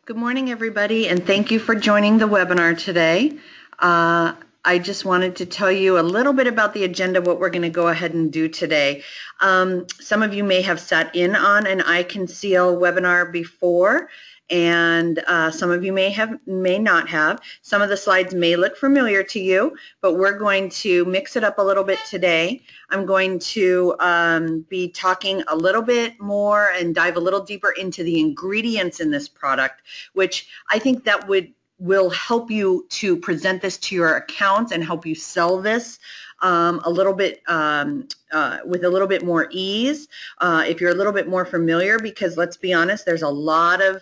Good morning, everybody, and thank you for joining the webinar today. I just wanted to tell you a little bit about the agenda, what we're going to go ahead and do today. Some of you may have sat in on an Conceal webinar before, and some of you may not have. Some of the slides may look familiar to you, but we're going to mix it up a little bit today. I'm going to be talking a little bit more and dive a little deeper into the ingredients in this product, which I think that will help you to present this to your accounts and help you sell this a little bit with a little bit more ease if you're a little bit more familiar, because let's be honest, there's a lot of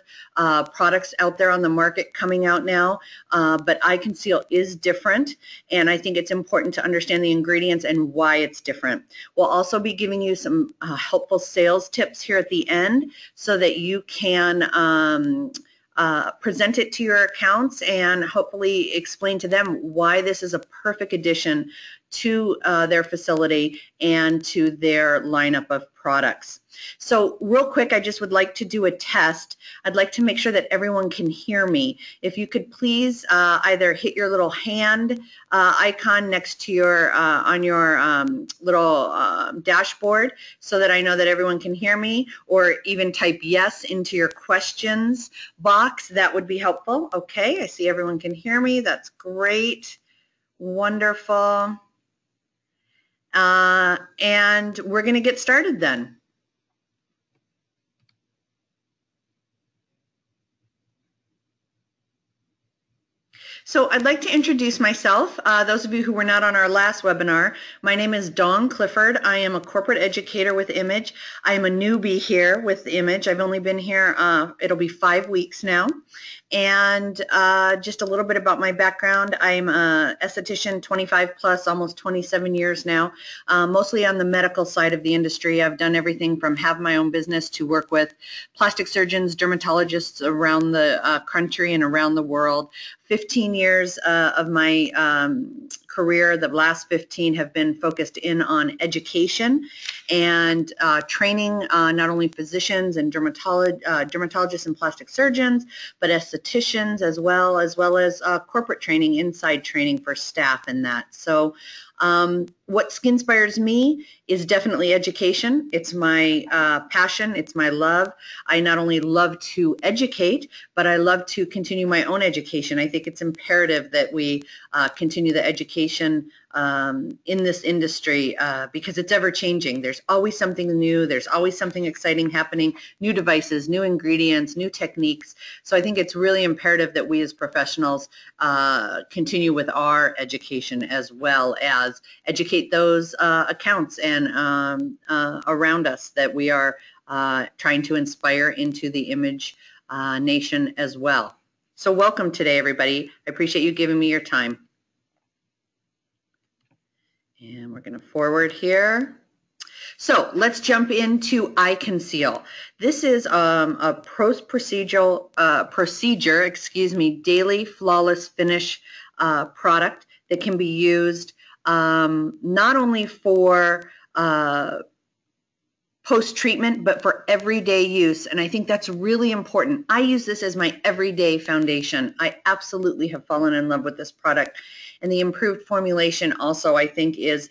products out there on the market coming out now, but Conceal is different, and I think it's important to understand the ingredients and why it's different. We'll also be giving you some helpful sales tips here at the end so that you can present it to your accounts and hopefully explain to them why this is a perfect addition to their facility and to their lineup of products. So real quick, I just would like to do a test. I'd like to make sure that everyone can hear me. If you could please either hit your little hand icon next to your on your little dashboard so that I know that everyone can hear me, or even type yes into your questions box. That would be helpful. Okay, I see everyone can hear me. That's great. Wonderful. And we're going to get started then. So I'd like to introduce myself. Those of you who were not on our last webinar, my name is Dawn Clifford. I am a corporate educator with Image. I am a newbie here with Image. I've only been here, it'll be 5 weeks now. And just a little bit about my background. I'm an esthetician, 25 plus, almost 27 years now, mostly on the medical side of the industry. I've done everything from have my own business to work with plastic surgeons, dermatologists around the country and around the world. 15 years of my career, the last 15 have been focused in on education and training not only physicians and dermatologists and plastic surgeons, but estheticians as well as corporate training, inside training for staff and that. So what Skinspires me is definitely education. It's my passion. It's my love. I not only love to educate, but I love to continue my own education. I think it's imperative that we continue the education in this industry because it's ever changing. There's always something new. There's always something exciting happening, new devices, new ingredients, new techniques. So I think it's really imperative that we as professionals continue with our education as well as educate those accounts and around us that we are trying to inspire into the Image Nation as well. So welcome today, everybody. I appreciate you giving me your time. And we're going to forward here. So let's jump into Conceal. This is a post-procedure, daily flawless finish product that can be used not only for post-treatment, but for everyday use. And I think that's really important. I use this as my everyday foundation. I absolutely have fallen in love with this product. And the improved formulation also, I think, is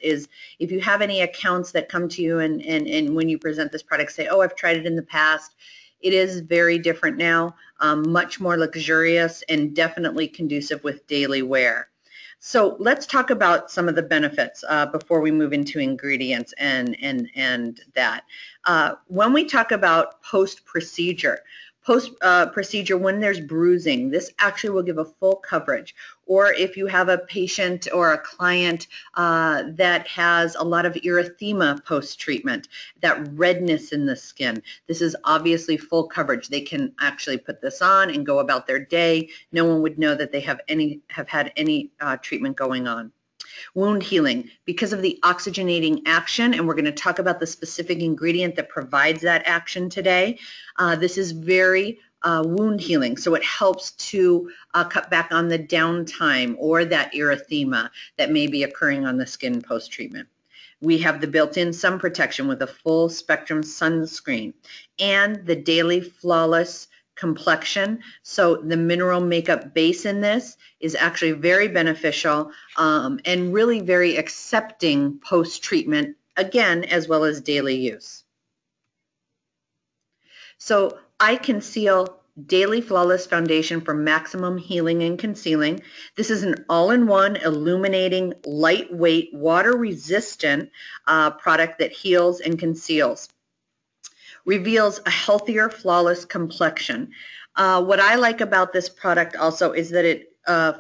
if you have any accounts that come to you and when you present this product say, oh, I've tried it in the past, it is very different now, much more luxurious and definitely conducive with daily wear. So let's talk about some of the benefits before we move into ingredients and that. When we talk about post-procedure, when there's bruising, this actually will give a full coverage. Or if you have a patient or a client that has a lot of erythema post-treatment, that redness in the skin, this is obviously full coverage. They can actually put this on and go about their day. No one would know that they have had any treatment going on. Wound healing, because of the oxygenating action, and we're going to talk about the specific ingredient that provides that action today. This is very wound healing, so it helps to cut back on the downtime or that erythema that may be occurring on the skin post-treatment. We have the built-in sun protection with a full spectrum sunscreen and the daily flawless complexion. So the mineral makeup base in this is actually very beneficial and really very accepting post-treatment, again, as well as daily use. So I Conceal Daily Flawless Foundation for maximum healing and concealing. This is an all-in-one, illuminating, lightweight, water-resistant product that heals and conceals. Reveals a healthier, flawless complexion. What I like about this product also is that it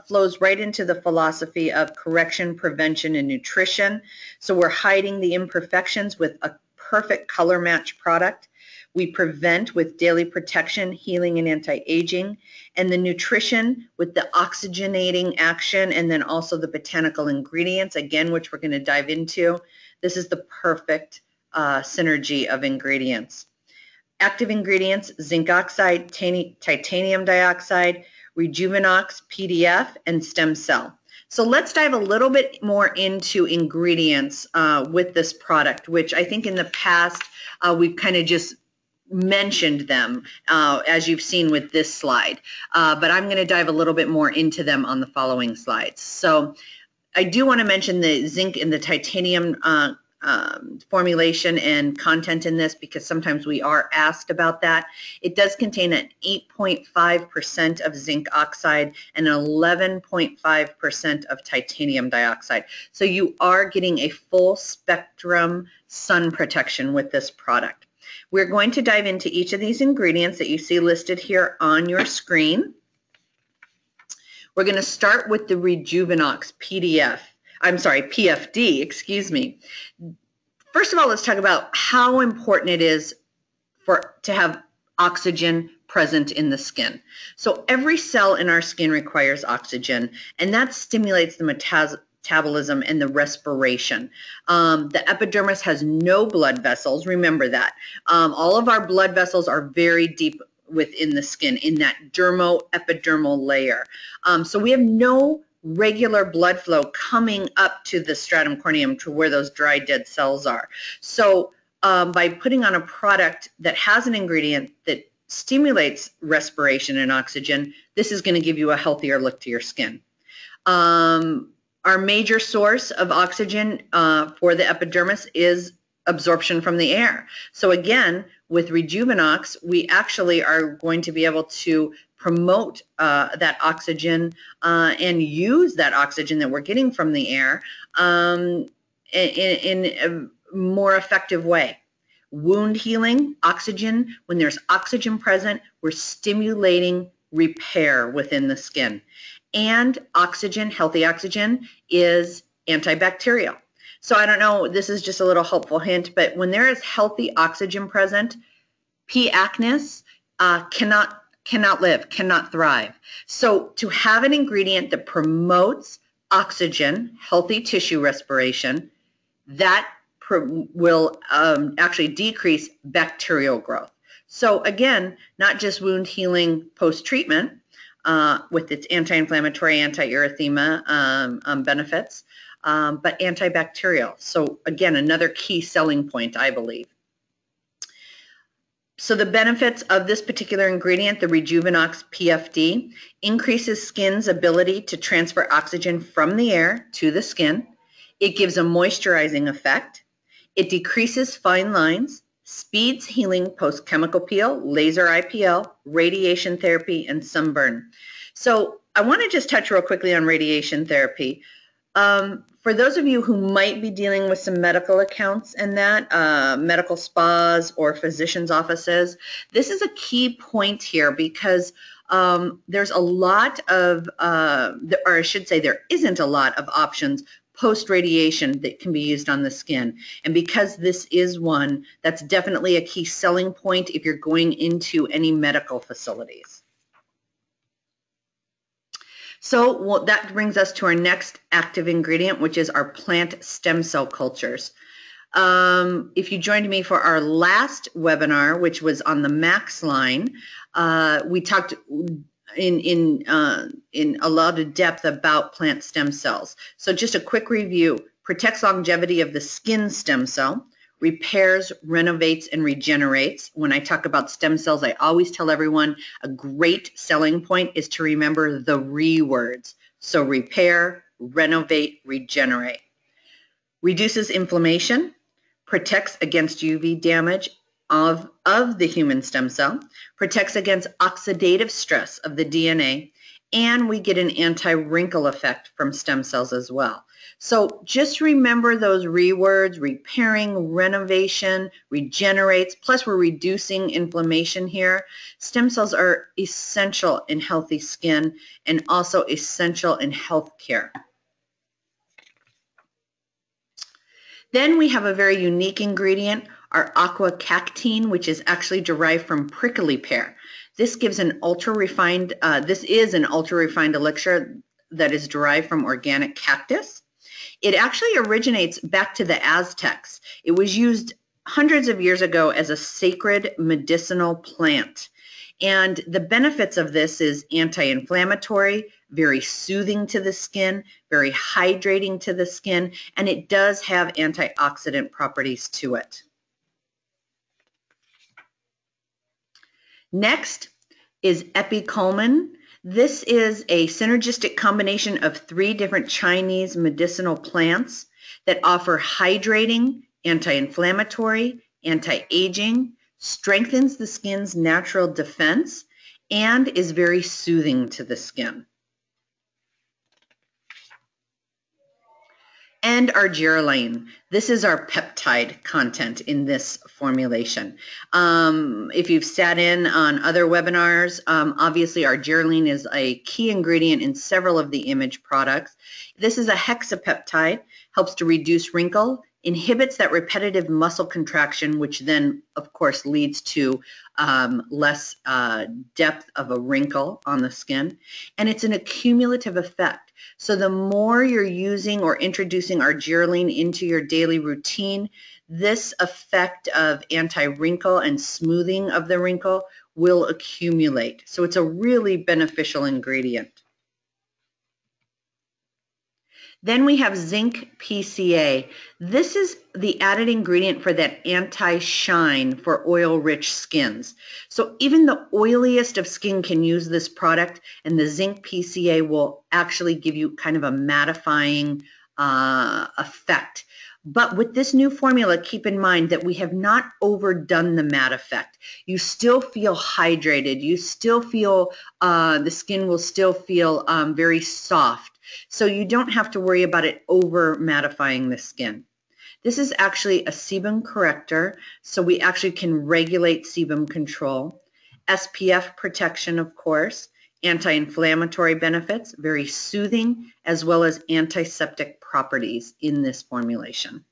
flows right into the philosophy of correction, prevention, and nutrition. So we're hiding the imperfections with a perfect color match product. We prevent with daily protection, healing, and anti-aging, and the nutrition with the oxygenating action, and then also the botanical ingredients, again, which we're going to dive into. This is the perfect synergy of ingredients. Active ingredients: zinc oxide, titanium dioxide, Rejuvenox PDF, and stem cell. So let's dive a little bit more into ingredients with this product, which I think in the past we've kind of just mentioned them as you've seen with this slide, but I'm going to dive a little bit more into them on the following slides. So I do want to mention the zinc and the titanium formulation and content in this, because sometimes we are asked about that. It does contain an 8.5% of zinc oxide and 11.5% of titanium dioxide. So you are getting a full spectrum sun protection with this product. We're going to dive into each of these ingredients that you see listed here on your screen. We're going to start with the Rejuvenox PFD, excuse me. First of all, let's talk about how important it is to have oxygen present in the skin. So every cell in our skin requires oxygen, and that stimulates the metabolism and the respiration. The epidermis has no blood vessels. Remember that. All of our blood vessels are very deep within the skin in that dermo-epidermal layer. So we have no regular blood flow coming up to the stratum corneum, to where those dry dead cells are. So by putting on a product that has an ingredient that stimulates respiration and oxygen, this is going to give you a healthier look to your skin. Our major source of oxygen for the epidermis is absorption from the air. So again, with Rejuvenox, we actually are going to be able to promote that oxygen and use that oxygen that we're getting from the air in a more effective way. Wound healing, oxygen. When there's oxygen present, we're stimulating repair within the skin. And oxygen, healthy oxygen, is antibacterial. So I don't know, this is just a little helpful hint, but when there is healthy oxygen present, P. acnes cannot live, cannot thrive. So to have an ingredient that promotes oxygen, healthy tissue respiration, that will actually decrease bacterial growth. So again, not just wound healing post-treatment with its anti-inflammatory, anti-erythema benefits, but antibacterial. So again, another key selling point, I believe. So the benefits of this particular ingredient, the Rejuvenox PFD, increases skin's ability to transfer oxygen from the air to the skin. It gives a moisturizing effect. It decreases fine lines, speeds healing post-chemical peel, laser IPL, radiation therapy, and sunburn. So I want to just touch real quickly on radiation therapy. For those of you who might be dealing with some medical accounts and that, medical spas or physicians' offices, this is a key point here, because there's a lot of, or I should say there isn't a lot of options post-radiation that can be used on the skin. And because this is one, that's definitely a key selling point if you're going into any medical facilities. So that brings us to our next active ingredient, which is our plant stem cell cultures. If you joined me for our last webinar, which was on the Max line, we talked in a lot of depth about plant stem cells. So just a quick review: protects longevity of the skin stem cell, repairs, renovates, and regenerates. When I talk about stem cells, I always tell everyone a great selling point is to remember the re words. So repair, renovate, regenerate. Reduces inflammation, protects against UV damage of the human stem cell, protects against oxidative stress of the DNA, and we get an anti-wrinkle effect from stem cells as well. So just remember those words: repairing, renovation, regenerates, plus we're reducing inflammation here. Stem cells are essential in healthy skin and also essential in health care. Then we have a very unique ingredient, our aquacactine, which is actually derived from prickly pear. This gives an ultra-refined, this is an ultra-refined elixir that is derived from organic cactus. It actually originates back to the Aztecs. It was used hundreds of years ago as a sacred medicinal plant. And the benefits of this is anti-inflammatory, very soothing to the skin, very hydrating to the skin, and it does have antioxidant properties to it. Next is epiculmin. This is a synergistic combination of 3 different Chinese medicinal plants that offer hydrating, anti-inflammatory, anti-aging, strengthens the skin's natural defense, and is very soothing to the skin. And our argireline. This is our peptide content in this formulation. If you've sat in on other webinars, obviously argireline is a key ingredient in several of the image products. This is a hexapeptide, helps to reduce wrinkle, inhibits that repetitive muscle contraction, which then, of course, leads to less depth of a wrinkle on the skin. And it's an accumulative effect. So the more you're using or introducing argireline into your daily routine, this effect of anti-wrinkle and smoothing of the wrinkle will accumulate. So it's a really beneficial ingredient. Then we have zinc PCA. This is the added ingredient for that anti-shine for oil-rich skins. So even the oiliest of skin can use this product, and the zinc PCA will actually give you kind of a mattifying effect. But with this new formula, keep in mind that we have not overdone the matte effect. You still feel hydrated. You still feel, the skin will still feel very soft. So you don't have to worry about it over mattifying the skin. This is actually a sebum corrector, so we actually can regulate sebum control. SPF protection, of course, anti-inflammatory benefits, very soothing, as well as antiseptic properties in this formulation.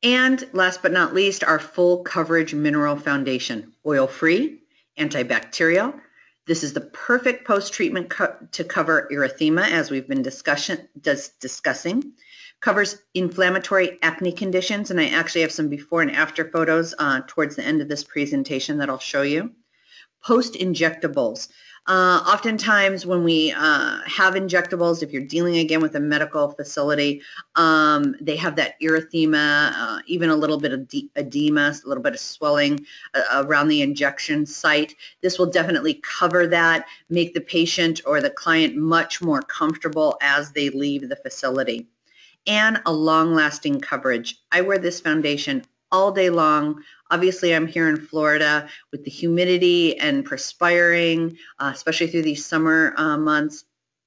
And last but not least, our full coverage mineral foundation, oil-free, antibacterial. This is the perfect post-treatment to cover erythema, as we've been discussing. Covers inflammatory acne conditions, and I actually have some before and after photos towards the end of this presentation that I'll show you. Post-injectables. Oftentimes when we have injectables, if you're dealing again with a medical facility, they have that erythema, even a little bit of edema, a little bit of swelling around the injection site. This will definitely cover that, make the patient or the client much more comfortable as they leave the facility. And a long-lasting coverage. I wear this foundation all day long. Obviously, I'm here in Florida with the humidity and perspiring, especially through these summer months.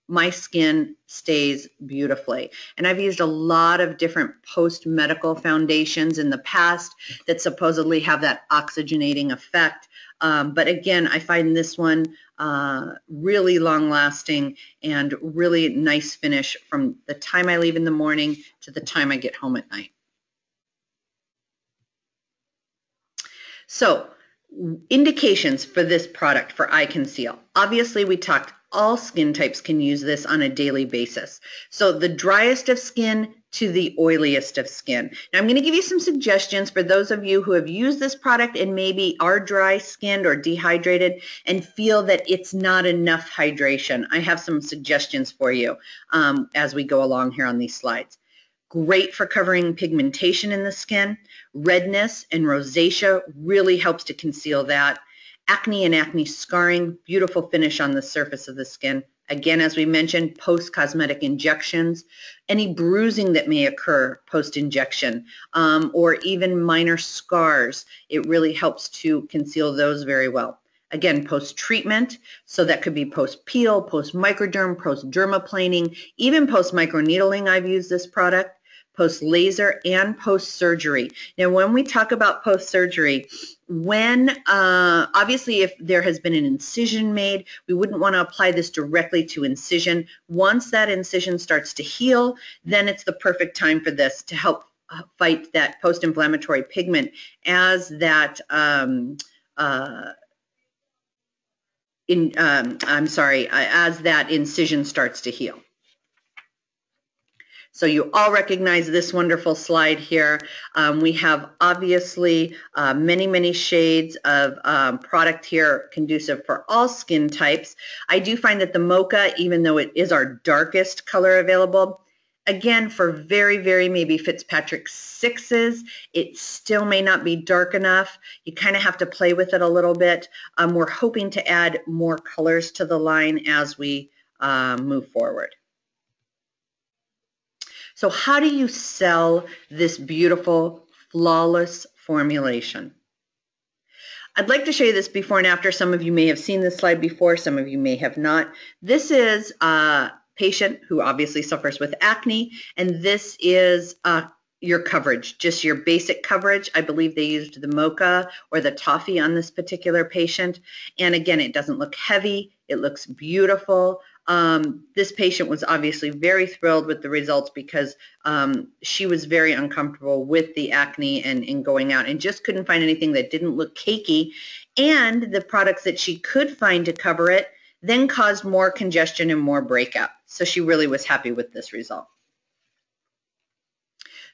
My skin stays beautifully. And I've used a lot of different post-medical foundations in the past that supposedly have that oxygenating effect. But again, I find this one really long-lasting and really nice finish from the time I leave in the morning to the time I get home at night. So, indications for this product for Eye Conceal. Obviously, we talked all skin types can use this on a daily basis. So the driest of skin to the oiliest of skin. Now I'm going to give you some suggestions for those of you who have used this product and maybe are dry skinned or dehydrated and feel that it's not enough hydration. I have some suggestions for you as we go along here on these slides. Great for covering pigmentation in the skin. Redness and rosacea really helps to conceal that. Acne and acne scarring, beautiful finish on the surface of the skin. Again, as we mentioned, post-cosmetic injections, any bruising that may occur post-injection, or even minor scars, it really helps to conceal those very well. Again, post-treatment, so that could be post-peel, post-microderm, post-dermaplaning, even post-microneedling. I've used this product, post-laser, and post-surgery. Now, when we talk about post-surgery, when obviously if there has been an incision made, we wouldn't want to apply this directly to incision. Once that incision starts to heal, then it's the perfect time for this to help fight that post-inflammatory pigment as that as that incision starts to heal. So you all recognize this wonderful slide here. We have obviously many shades of product here conducive for all skin types. I do find that the mocha, even though it is our darkest color available, again, for very maybe Fitzpatrick 6s, it still may not be dark enough. You kind of have to play with it a little bit. We're hoping to add more colors to the line as we move forward. So how do you sell this beautiful, flawless formulation? I'd like to show you this before and after. Some of you may have seen this slide before, some of you may have not. This is a patient who obviously suffers with acne, and this is your coverage, just your basic coverage. I believe they used the mocha or the toffee on this particular patient. And again, it doesn't look heavy, it looks beautiful. This patient was obviously very thrilled with the results because she was very uncomfortable with the acne and going out and just couldn't find anything that didn't look cakey. And the products that she could find to cover it then caused more congestion and more breakout. So she really was happy with this result.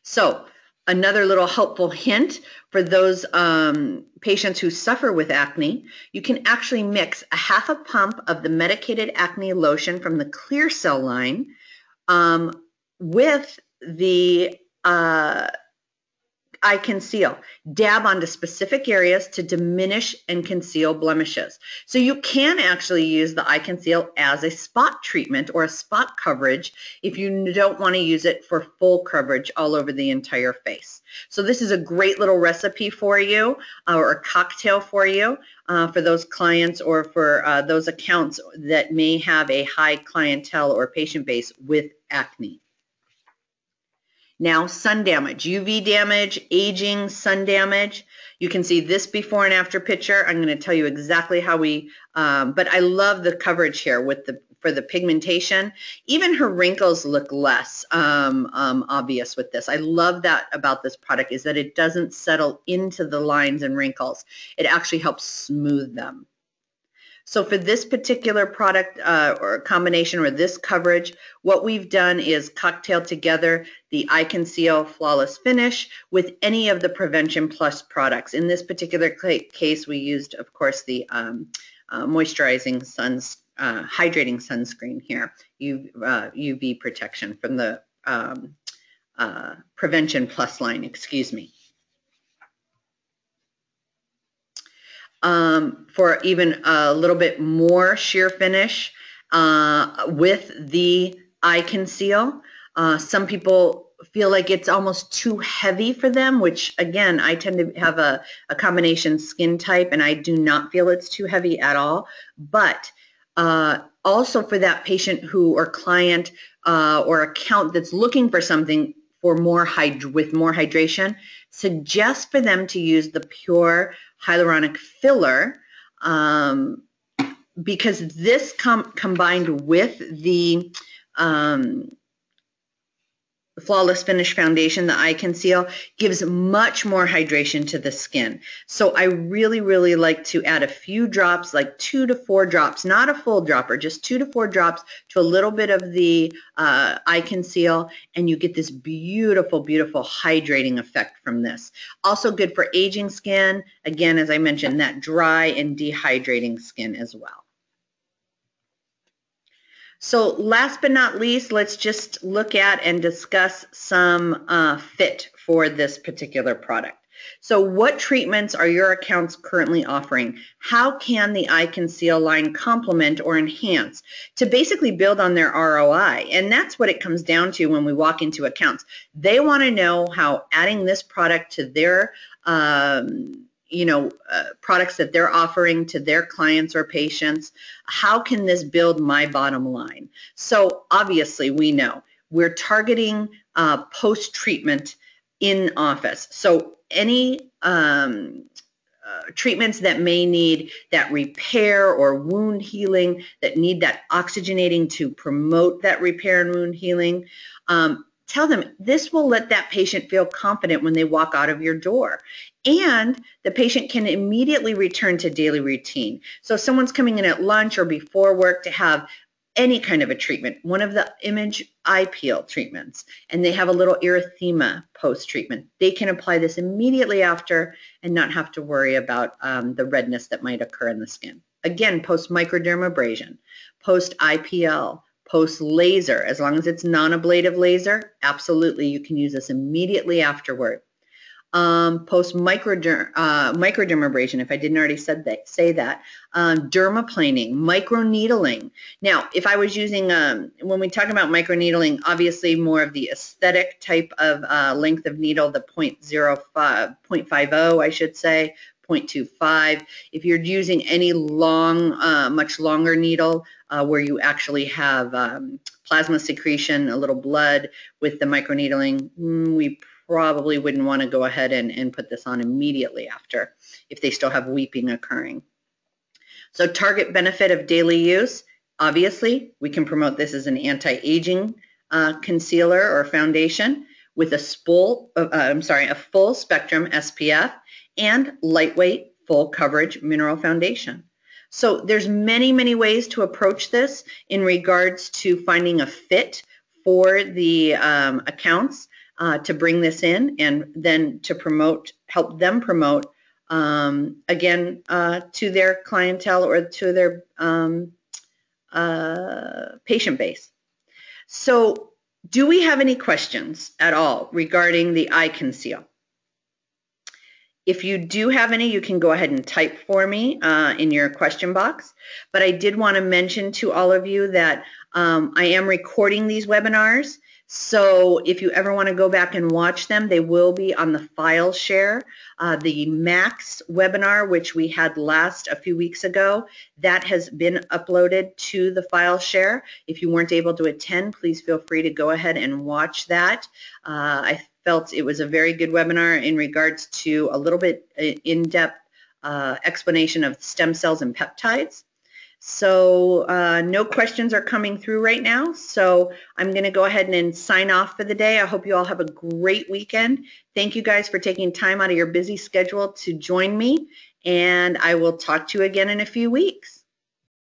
So another little helpful hint for those patients who suffer with acne, you can actually mix a half a pump of the medicated acne lotion from the Clear Cell line with the eye conceal. Dab onto specific areas to diminish and conceal blemishes. So you can actually use the eye conceal as a spot treatment or a spot coverage if you don't want to use it for full coverage all over the entire face. So this is a great little recipe for you, or a cocktail for you, for those clients or for those accounts that may have a high clientele or patient base with acne. Now, sun damage, UV damage, aging, sun damage. You can see this before and after picture. I'm going to tell you exactly how we, but I love the coverage here with for the pigmentation. Even her wrinkles look less obvious with this. I love that about this product is that it doesn't settle into the lines and wrinkles. It actually helps smooth them. So for this particular product or combination or this coverage, what we've done is cocktail together the Eye Conceal Flawless Finish with any of the Prevention Plus products. In this particular case, we used, of course, the moisturizing hydrating sunscreen here, UV protection from the Prevention Plus line, excuse me. For even a little bit more sheer finish with the Eye Conceal. Some people feel like it's almost too heavy for them, which again, I tend to have a combination skin type and I do not feel it's too heavy at all. But also for that patient who or client or account that's looking for something for with more hydration, suggest for them to use the Pure Hyaluronic Filler because this combined with the Flawless Finish Foundation, the Eye Conceal, gives much more hydration to the skin. So I really like to add a few drops, like 2 to 4 drops, not a full dropper, just 2 to 4 drops to a little bit of the Eye Conceal, and you get this beautiful hydrating effect from this. Also good for aging skin, again, as I mentioned, that dry and dehydrating skin as well. So last but not least, let's just look at and discuss some fit for this particular product. So what treatments are your accounts currently offering? How can the Eye Conceal line complement or enhance to basically build on their ROI? And that's what it comes down to when we walk into accounts. They want to know how adding this product to their products that they're offering to their clients or patients, how can this build my bottom line? So obviously we know we're targeting post-treatment in office. So any treatments that may need that repair or wound healing, that need that oxygenating to promote that repair and wound healing, tell them this will let that patient feel confident when they walk out of your door. And the patient can immediately return to daily routine. So if someone's coming in at lunch or before work to have any kind of a treatment, one of the image eye peel treatments, and they have a little erythema post-treatment, they can apply this immediately after and not have to worry about the redness that might occur in the skin. Again, post-microdermabrasion, post-IPL, post-laser, as long as it's non-ablative laser, absolutely, you can use this immediately afterward. Post-microdermabrasion, if I didn't already say that, dermaplaning, microneedling. Now, if I was using, when we talk about microneedling, obviously more of the aesthetic type of length of needle, the 0.50, I should say, 0.25. If you're using any long, much longer needle where you actually have plasma secretion, a little blood with the microneedling, we probably wouldn't want to go ahead and put this on immediately after if they still have weeping occurring. So target benefit of daily use, obviously we can promote this as an anti-aging concealer or foundation with a full spectrum SPF and lightweight full coverage mineral foundation. So there's many ways to approach this in regards to finding a fit for the accounts to bring this in and then to help them promote again to their clientele or to their patient base. So do we have any questions at all regarding the Eye Conceal? If you do have any, you can go ahead and type for me in your question box. But I did want to mention to all of you that I am recording these webinars. So if you ever want to go back and watch them, they will be on the file share. The Max webinar, which we had a few weeks ago, that has been uploaded to the file share. If you weren't able to attend, please feel free to go ahead and watch that. I felt it was a very good webinar in regards to a little bit in-depth explanation of stem cells and peptides. So no questions are coming through right now, so I'm going to go ahead and sign off for the day. I hope you all have a great weekend. Thank you guys for taking time out of your busy schedule to join me, and I will talk to you again in a few weeks.